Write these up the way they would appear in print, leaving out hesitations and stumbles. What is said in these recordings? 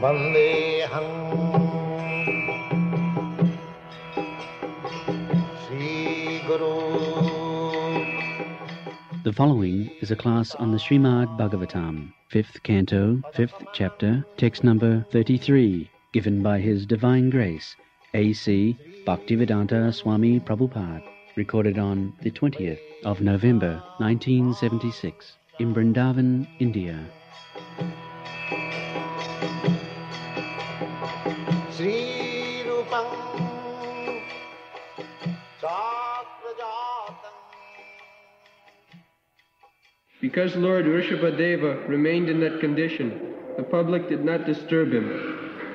Vandeham Sri Guru. The following is a class on the Srimad Bhagavatam, 5th Canto, 5th Chapter, text number 33, given by His Divine Grace, A.C. Bhaktivedanta Swami Prabhupada, recorded on the 20th of November, 1976, in Vrindavan, India. Sri Rupam Because Lord Rishabhadeva remained in that condition, the public did not disturb him.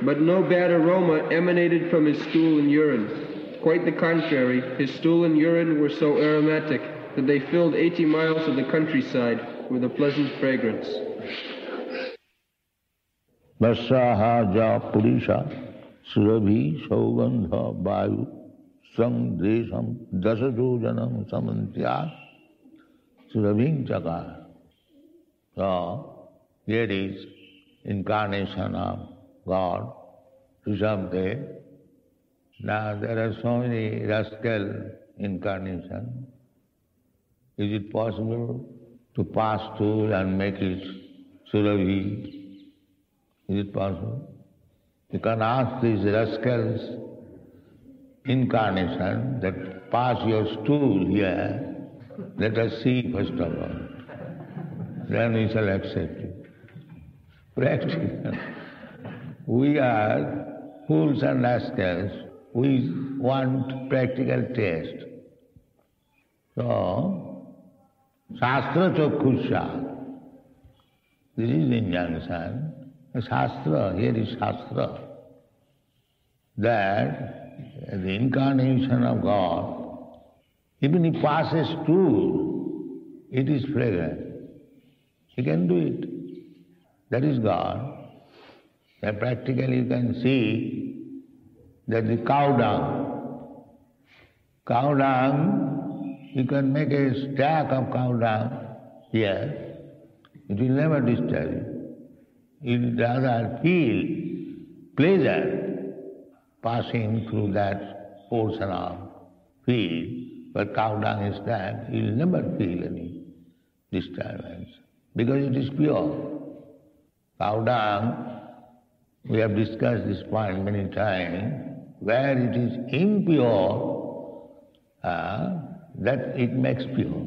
But no bad aroma emanated from his stool and urine. Quite the contrary, his stool and urine were so aromatic that they filled 80 miles of the countryside with a pleasant fragrance. Vasaha ja purisha surabhi saugandha vayu sam desham dasajojanam samantya surabhing chakar. So, here is incarnation of God, Rishabhdev. Now there are so many rascal incarnations. Is it possible to pass through and make it Surabhi? Is it possible? You can ask these rascals incarnation that pass your stool here, let us see first of all. Then we shall accept it. Practical. We are fools and rascals. We want practical taste. So, Shastra Chokkhusha. This is injunction. Shastra, here is Shastra. That the incarnation of God, even he passes through, it is fragrant. He can do it. That is God. And practically you can see that the cow dung, you can make a stack of cow dung here, it will never disturb you. You will rather feel pleasure passing through that portion of field, but cow dung is that, you will never feel any disturbance, because it is pure. Cow dung, we have discussed this point many times, where it is impure, that it makes pure.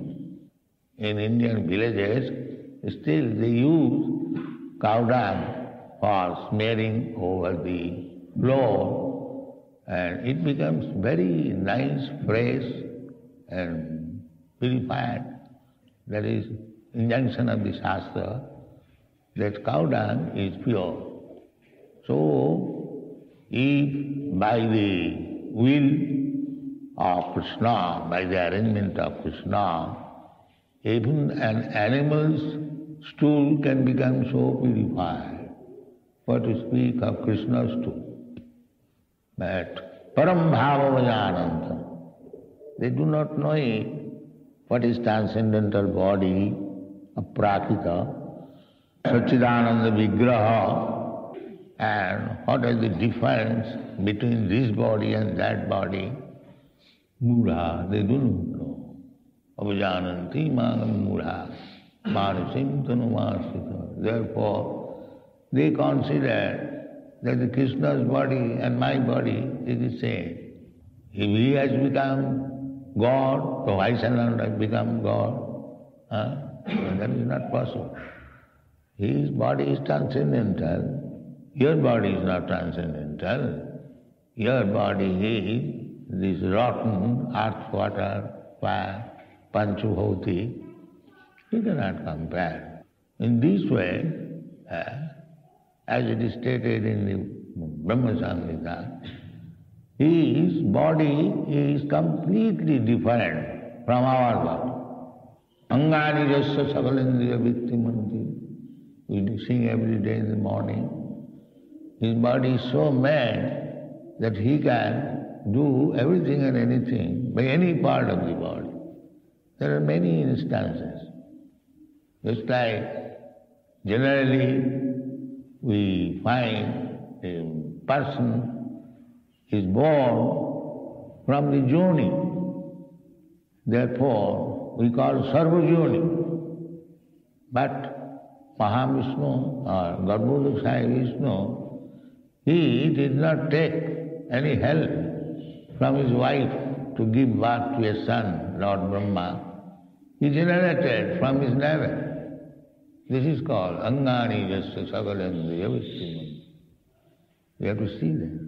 In Indian villages, still they use cow dung for smearing over the floor, and it becomes very nice, fresh and purified. That is injunction of the Shastra, that cow dung is pure. So, if by the will of Krishna, by the arrangement of Krishna, even an animal's stool can become so purified, what to speak of Krishna's stool. But param bhava vajananta, they do not know what is transcendental body of Prakita, Satchidananda Vigraha, and what is the difference between this body and that body. Mudha, they do not know. Avajananti magam mudha, manasim tanumasita. Therefore, they consider that the Krishna's body and my body is the same. If he has become God, so why shall not I become God? That is not possible. His body is transcendental. Your body is not transcendental. Your body is this rotten earth, water, fire, panchabhuti. You cannot compare. In this way, as it is stated in the Brahma Samhita, his body is completely different from our body. Angani jasya sakalendriya vittimanti. We sing every day in the morning. His body is so made that he can do everything and anything by any part of the body. There are many instances. Just like Generally, we find a person is born from the yoni. Therefore, we call sarva yoni. But Mahavishnu or Garbhoda Sai Vishnu, he did not take any help from his wife to give birth to a son, Lord Brahma. He generated from his navel. This is called Angani Jasya Sakalendriya Vistimam. We have to see that.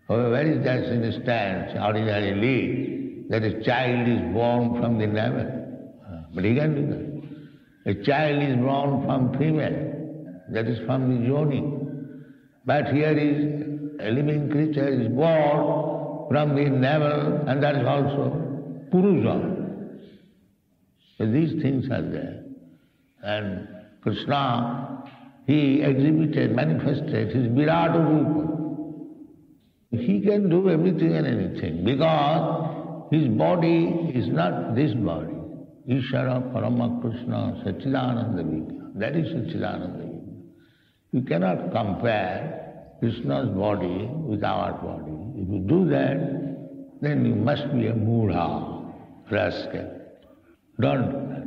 However, it just understands ordinarily that a child is born from the navel. But he can do that. A child is born from female, that is from the yoni. But here is a living creature is born from the navel, and that is also Purusa. So these things are there. And Krishna, he exhibited, manifested his Virata Rupa. He can do everything and anything because his body is not this body. Ishara Parama Krishna Satchidananda Vidya. That is Satchidananda Vidya. You cannot compare Krishna's body with our body. If you do that, then you must be a mudha, rascal. Don't do that.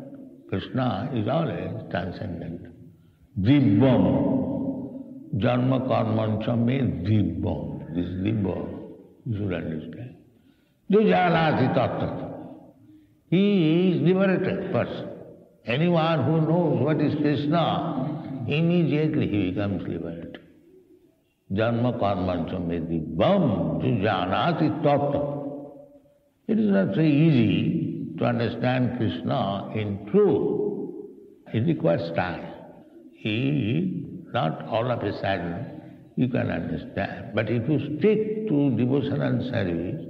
Krishna is always transcendent. Dibbam. Janma karmancha means dibbam. This dibbam, you should understand. Jujanati tattva. He is liberated person. Anyone who knows what is Krishna, immediately he becomes liberated. Janma karmancha means dibbam. Jujanati tattva. It is not so easy to understand Krishna in truth. It requires time. Not all of a sudden you can understand. But if you stick to devotion and service,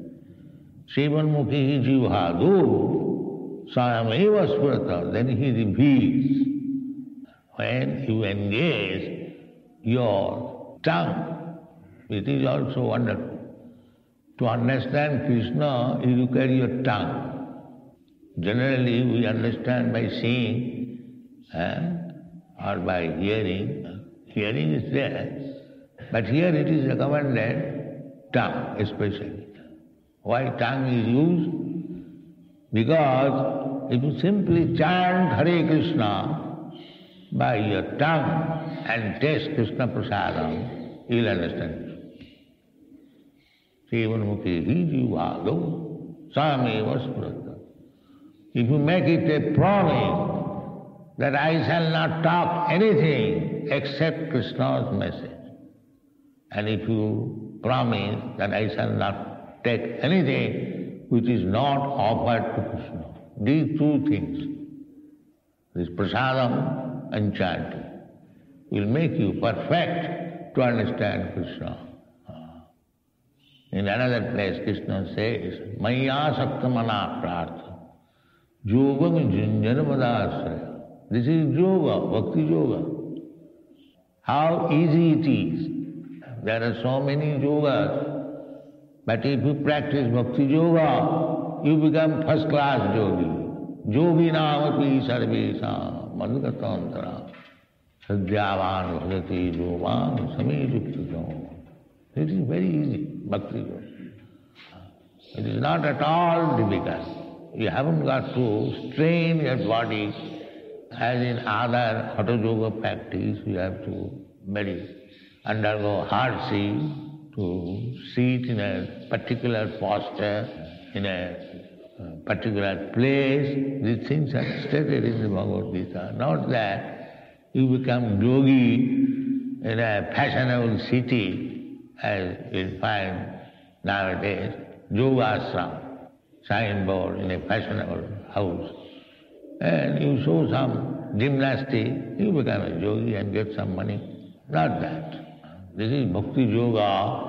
Shivanmukhi jivhadu sayameva spurata, then he reveals. When you engage your tongue, it is also wonderful. To understand Krishna, you require your tongue. Generally, we understand by seeing or by hearing. Hearing is there, but here it is recommended tongue especially. Why tongue is used? Because if you simply chant Hare Krishna by your tongue and taste Krishna Prasadam, you will understand. Shivanmukhi jivhadu sameva spurata. If you make it a promise that I shall not talk anything except Krishna's message, and if you promise that I shall not take anything which is not offered to Krishna, these two things, this prasadam and chanting, will make you perfect to understand Krishna. In another place Krishna says, Maya saktamana prartha. Yogam junjana madasraya. This is yoga, bhakti yoga. How easy it is. There are so many yogas, but if you practice bhakti yoga, you become first class yogi. Yogi namapi sarvesam madhukatantara sadhyavan bhajati yovam samejukti. It is very easy, bhakti yoga. It is not at all difficult. You haven't got to strain your body as in other hatha yoga practice. You have to undergo hardship to sit in a particular posture, in a particular place. These things are stated in the Bhagavad Gita. Not that you become yogi in a fashionable city, as you'll find nowadays, yoga ashram, signboard in a fashionable house, and you show some gymnastics, you become a yogi and get some money. Not that. This is bhakti yoga,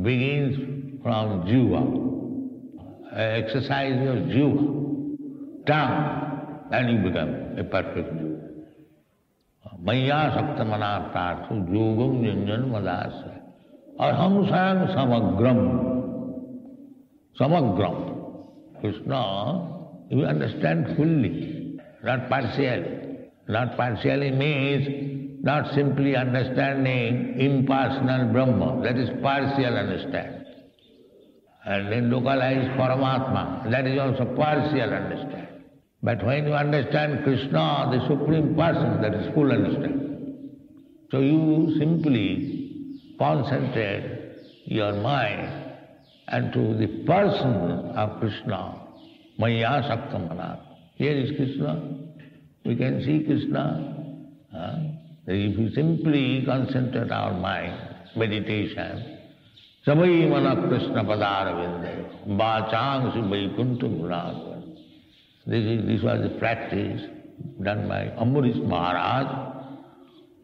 begins from jiva, exercise your jiva, tongue, and you become a perfect yogi. Maya saktamana prartha yogam janjan madasya arham sayam samagram. Samagram. Krishna, you understand fully, not partially. Not partially means not simply understanding impersonal Brahma, that is partial understanding. And then localize Paramatma, that is also partial understanding. But when you understand Krishna, the Supreme Person, that is full understanding. So you simply concentrate your mind into the person of Krishna, Maya Saktamana. Here is Krishna. We can see Krishna. If you simply concentrate our mind, meditation, Sabai Mana Krishna Padaravinda, Bachang Sibai Kuntu Gunaka. This was the practice done by Ambarish Maharaj.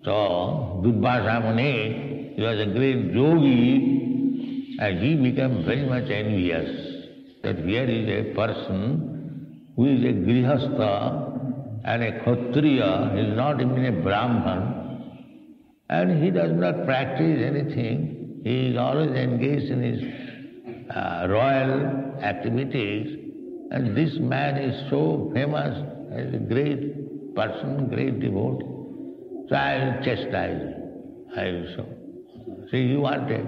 So, Durvasa Muni, he was a great yogi, and he became very much envious that here is a person who is a grihastha and a kshatriya, he is not even a brahman, and he does not practice anything. He is always engaged in his royal activities. And this man is so famous as a great person, great devotee. So I will chastise him. I will show. See, he wanted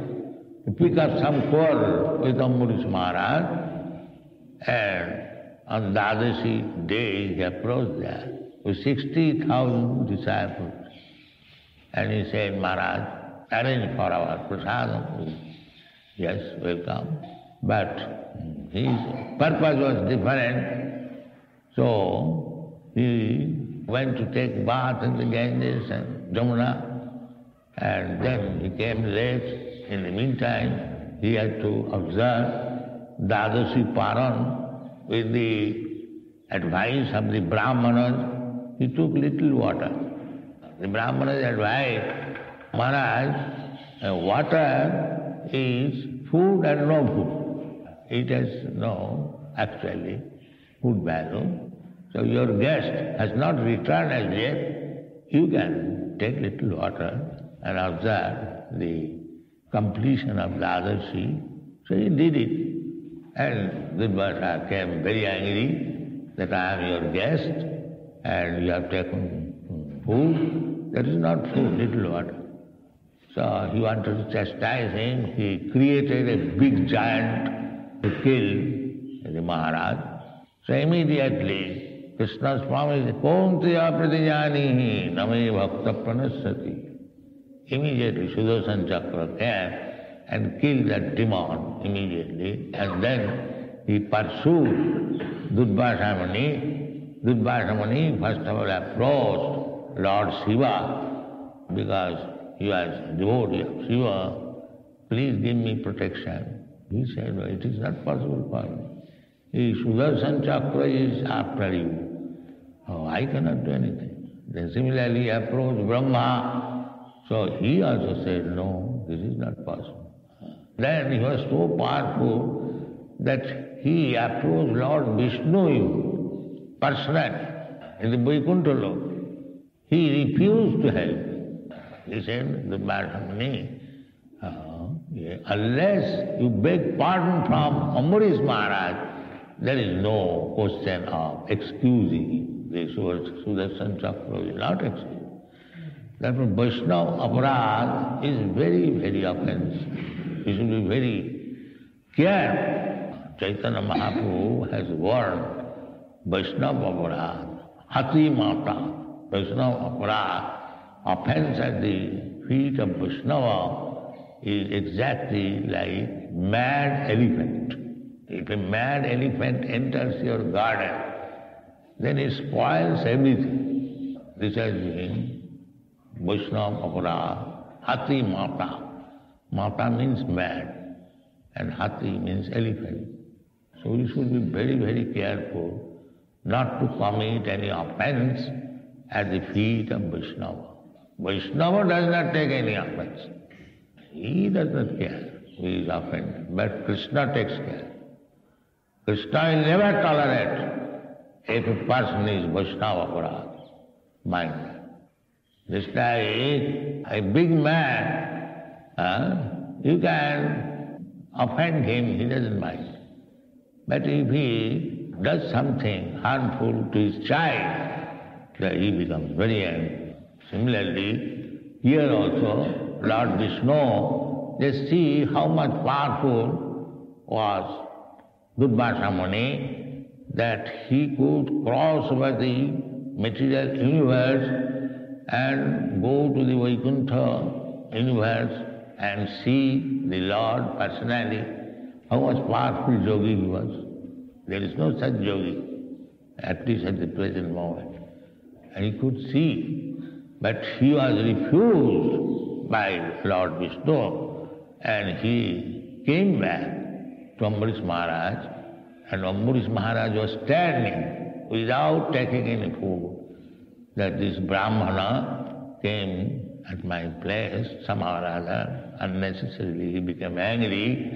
to pick up some quarrel with Ambarish Maharaj, and on Dadashi day he approached there with 60,000 disciples. And he said, Maharaj, arrange for our prasadam. Yes, welcome. But his purpose was different. So he went to take bath in the Ganges and Jamuna, and then he came late. In the meantime, he had to observe Dadashi Paran with the advice of the Brahmanas. He took little water. The Brahmanas advised, Maharaj, water is food and no food. It has no, actually, food value. So your guest has not returned as yet. You can take little water and observe the completion of the Dadashi. So he did it. And Durvasa came very angry that I am your guest and you have taken food. That is not food, little water. So he wanted to chastise him. He created a big giant to kill the Maharaj. So immediately Krishna's promise, Kontya pratijanihi name bhakta pranasati. Immediately Sudarshan Chakra came and killed that demon immediately, and then he pursued Durvasa Muni. Durvasa Muni first of all approached Lord Shiva because he was devotee of Shiva. Please give me protection. He said, well, it is not possible for me. The Sudarshan Chakra is after you. Oh, I cannot do anything. Then similarly he approached Brahma. So he also said, no, this is not possible. Then he was so powerful that he approached Lord Vishnu personally in the Vaikuntha Lok. He refused to help. He said, the Muni, unless you beg pardon from Ambarish Maharaj, there is no question of excusing the Sudarshan Chakra will not excuse. Therefore, Vaishnava aparad is very, very offensive. We should be very careful. Chaitanya Mahaprabhu has warned Vaishnava aparad, hati mata. Vaishnava aparad, offense at the feet of Vaishnava is exactly like mad elephant. If a mad elephant enters your garden, then it spoils everything. This has been Vaishnava aparad, hati mata. Mata means mad, and hati means elephant. So we should be very, very careful not to commit any offense at the feet of Vaishnava. Vaishnava does not take any offense. He does not care who is offended, but Krishna takes care. Krishna will never tolerate if a person is Vaishnava aparad, mind. Just like a big man, you can offend him, he doesn't mind. But if he does something harmful to his child, that he becomes very angry. Similarly, here also, Lord Vishnu, just see how much powerful was Durvasa Muni, that he could cross over the material universe and go to the Vaikuntha universe and see the Lord personally. How much powerful yogi he was. There is no such yogi, at least at the present moment. And he could see, but he was refused by Lord Vishnu, and he came back to Ambarish Maharaj, and Ambarish Maharaj was standing without taking any food, that this Brahmana came at my place, somehow or other, unnecessarily he became angry,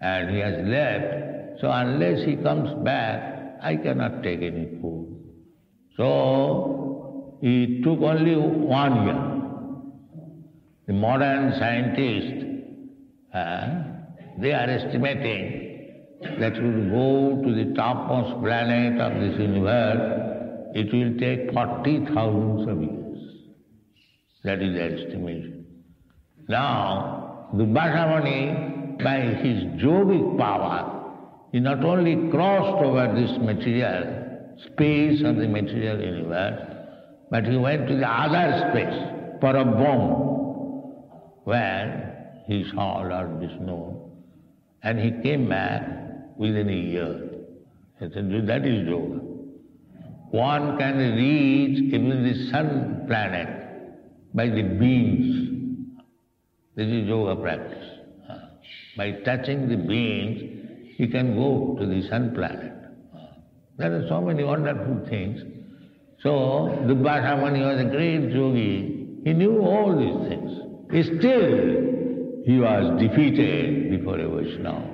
and he has left. So unless he comes back, I cannot take any food. So it took only 1 year. The modern scientists, they are estimating that will go to the topmost planet of this universe, it will take 40,000 of years. That is their estimation. Now, Durvasa Muni, by his yogic power, he not only crossed over this material space of the material universe, but he went to the other space, Parabham, where he saw Lord Vishnu, and he came back within a year. He said, that is yoga. One can reach even the sun planet by the beams. This is yoga practice. By touching the beams, he can go to the sun planet. There are so many wonderful things. So, Durvasa Muni was a great yogi. He knew all these things. Still, he was defeated before a Vaishnava.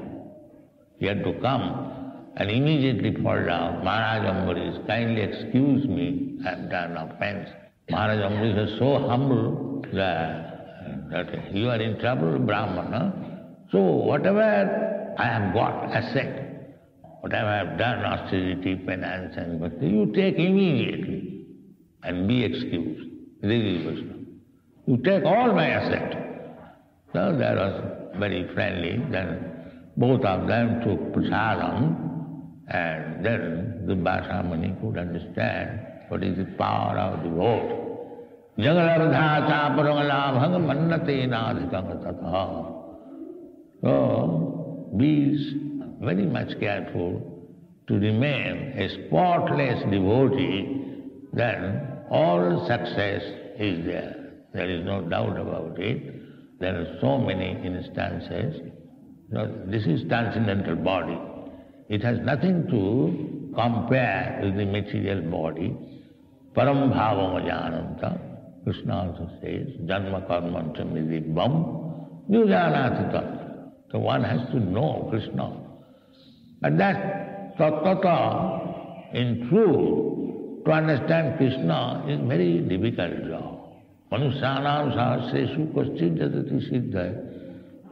He had to come and immediately fall down. Maharaj Ambarish, kindly excuse me, I have done offense. Maharaj Ambarish was so humble that you are in trouble, Brahmana. So whatever I have got, asset, whatever I have done, austerity, penance and bhakti, you take immediately and be excused. This is Vaishnava. You take all my asset. So that was very friendly. Then both of them took prasadam, and then the Durvasa Muni could understand what is the power of the vote. Jagalabdha chaparangala mannate nadhikam tatha. So, be very much careful to remain a spotless devotee, then all success is there. There is no doubt about it. There are so many instances. This is transcendental body. It has nothing to compare with the material body. Param bhavam ajananta. Krishna also says, janma karmantam vidibbam yujanati tattva. So one has to know Krishna. But that tattva, in truth, to understand Krishna is very difficult job. Manusyanam sahasreshu kaschid jatati siddha.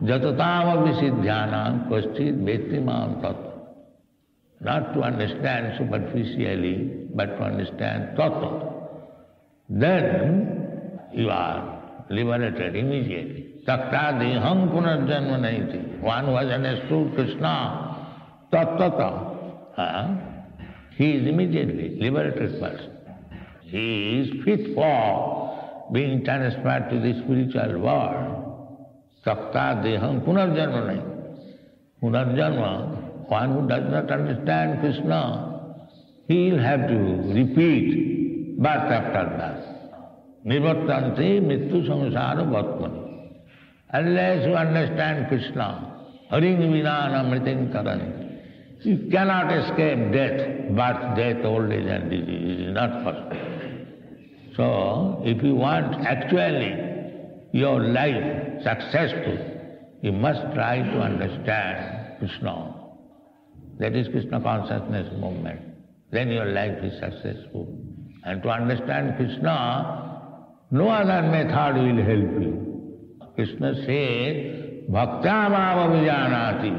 Jatatam avisidhyanam kaschid vetimam tattva. Not to understand superficially, but to understand tattva. Then you are liberated immediately. Takta deham punarjanma naiti. One who has understood Krishna, tattva, he is immediately liberated person. He is fit for being transferred to the spiritual world. Takta deham punarjanma naiti. Punarjanma, one who does not understand Krishna, he will have to repeat birth after birth. Nivartanti mittu samsara bhatmani. Unless you understand Krishna, haring vinana mritin tarani, you cannot escape death, birth, death, old age and disease. It is not possible. So, if you want actually your life successful, you must try to understand Krishna. That is Krishna consciousness movement. Then your life is successful. And to understand Krishna, no other method will help you. Krishna says, bhakta bhava vijanati.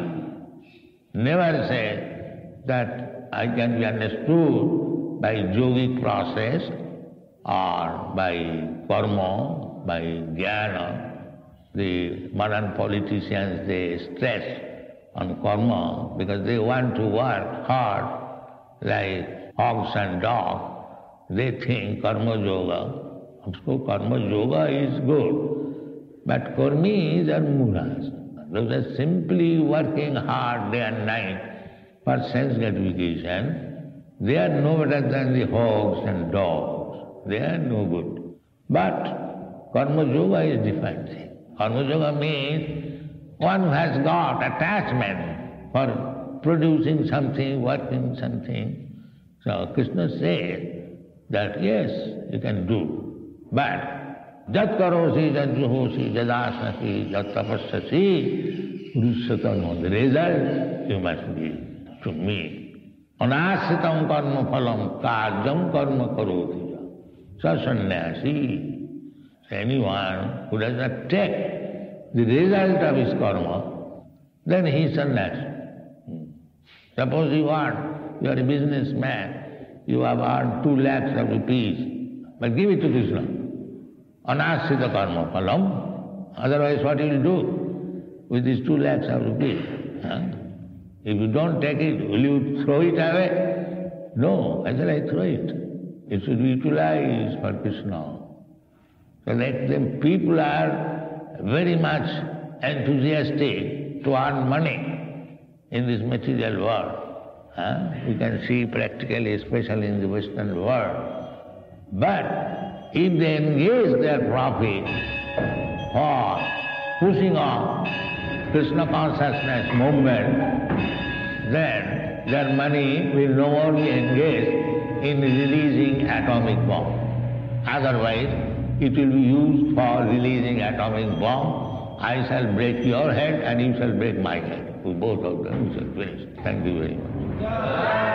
Never say that I can be understood by yogic process or by karma, by jnana. The modern politicians, they stress on karma because they want to work hard like hogs and dogs. They think karma yoga. Of course, karma yoga is good, but karmis are mulas. Those are simply working hard day and night for sense gratification. They are no better than the hogs and dogs. They are no good. But karma yoga is different thing. Karma yoga means one who has got attachment for producing something, working something. So Krishna says that yes, you can do, but jat karosi, jat juhosi, jat asasi, jat tapassasi, rusatam, the result you must give to me. Anasitam karma phalam kajam karma karoti sasanyasi. Anyone who does not take the result of his karma, then he is sannyasi. Suppose you are a businessman, you have earned 2 lakhs of rupees, but give it to Krishna. Anasita karma phalam. Otherwise what you will do with these 2 lakhs of rupees? If you don't take it, will you throw it away? No, why shall I throw it? It should be utilized for Krishna. So that the people are very much enthusiastic to earn money in this material world. You can see practically, especially in the Western world. But if they engage their profit for pushing on Krishna consciousness movement, then their money will no more be engaged in releasing atomic bomb. Otherwise, it will be used for releasing atomic bomb. I shall break your head and you shall break my head. We both of them shall finish. Thank you very much.